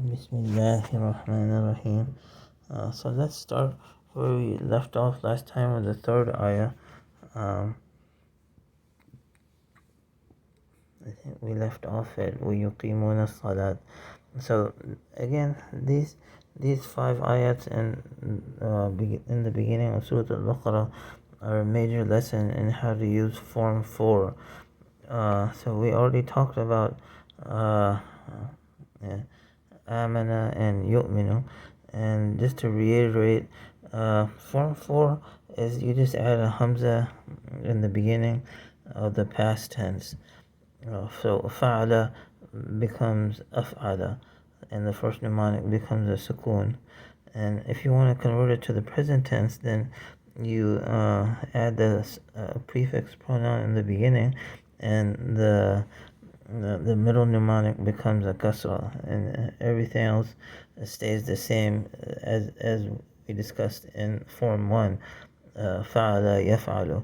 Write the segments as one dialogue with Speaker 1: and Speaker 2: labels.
Speaker 1: Bismillahirrahmanirrahim. So let's start where we left off last time with the third ayah. I think we left off at وَيُقِيمُونَ الصَّلَاةِ. So again, these 5 ayats in the beginning of Surah Al-Baqarah are a major lesson in how to use form 4. So we already talked about amana and yu'minu, and just to reiterate, form 4 is you just add a hamza in the beginning of the past tense. So fa'ala becomes af'ala, and the first mnemonic becomes a sukoon. And if you want to convert it to the present tense, then you add the prefix pronoun in the beginning, and the middle mnemonic becomes a kasra, and everything else stays the same as we discussed in form 1, fa'ala yaf'alu.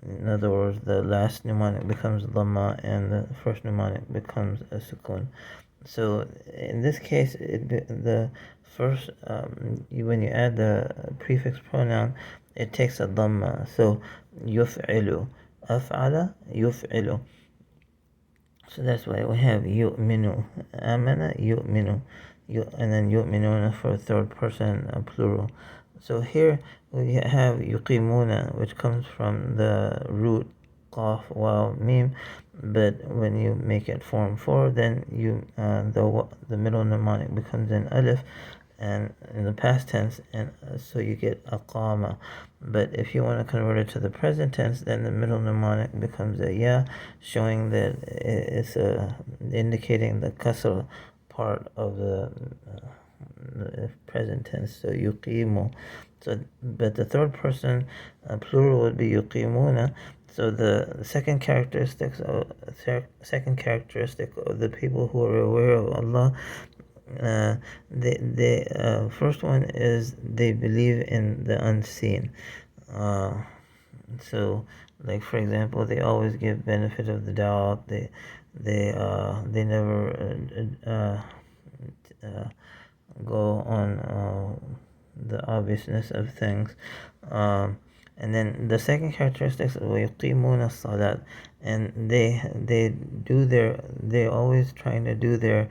Speaker 1: In other words, the last mnemonic becomes dhamma and the first mnemonic becomes a sukoon. So in this case, the first when you add the prefix pronoun, it takes a dhamma. So yuf'ilu, af'ala yuf'ilu. So that's why we have yu'minu, amana yu'minu, and then yu'minuna for a third person plural. So here we have yuqimuna, which comes from the root qaf, waw, mim, but when you make it form 4, then the middle mnemonic becomes an alif, and in the past tense, and so you get aqama. But if you want to convert it to the present tense, then the middle mnemonic becomes a ya, showing that it's indicating the kasr part of the present tense. So yuqimu. So, but the third person plural would be yuqimuna. So the second characteristic of the people who are aware of Allah, the first one is they believe in the unseen. So, like for example, they always give benefit of the doubt. They never go on the obviousness of things. And then the second characteristic is وَيُقِيمُونَ الصَّلَاةِ, and they're always trying to do their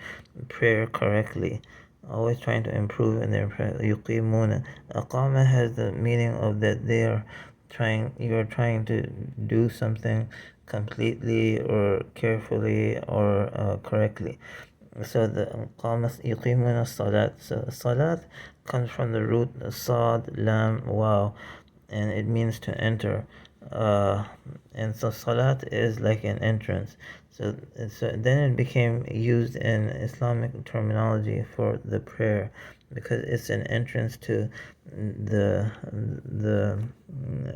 Speaker 1: prayer correctly, always trying to improve in their prayer. يُقِيمُونَ. Aqama has the meaning of that you are trying to do something completely or carefully or correctly. So the yuqimuna salat. So salat comes from the root sad, lam, waw, and it means to enter. And so salat is like an entrance. So then it became used in Islamic terminology for the prayer, because it's an entrance to the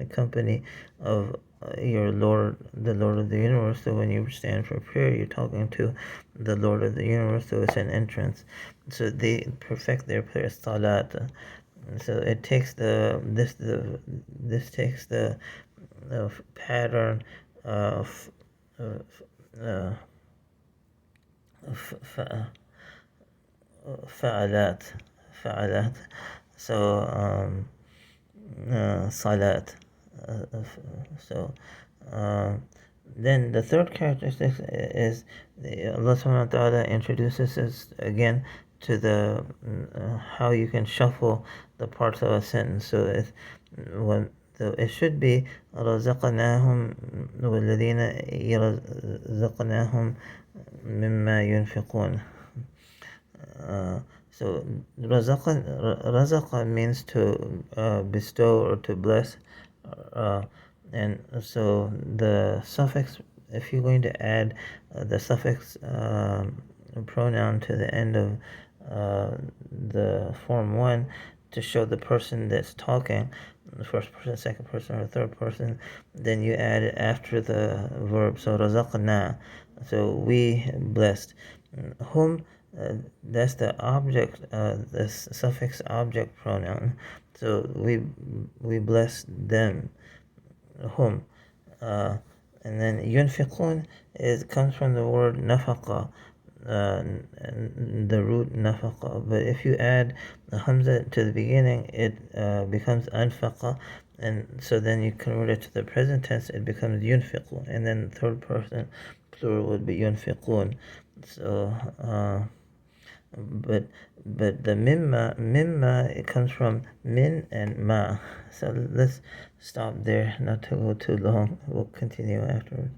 Speaker 1: company of your Lord, the Lord of the universe. So when you stand for prayer, you're talking to the Lord of the universe, so it's an entrance. So they perfect their prayer, salat. So it takes this takes the pattern of fa'alat. So salat. So then the third characteristic is Allah subhanahu wa ta'ala introduces us again to the how you can shuffle the parts of a sentence. So it should be رزقناهم والذين يرزقناهم مما ينفقون. So razaqa means to bestow or to bless, and so the suffix, if you're going to add the suffix pronoun to the end of the form 1 to show the person that's talking, the first person, second person, or third person, then you add it after the verb. So razaqna, so we blessed. Hum, that's the object, the suffix object pronoun. So we bless them, hum. And then yunfiqun comes from the word nafaqa, the root nafaqa. But if you add the hamza to the beginning, it becomes anfaqa, and so then you convert it to the present tense, it becomes yunfiqu, and then the third person plural would be yunfiqun. So but the mimma, it comes from min and ma. So let's stop there, not to go too long. We'll continue afterwards.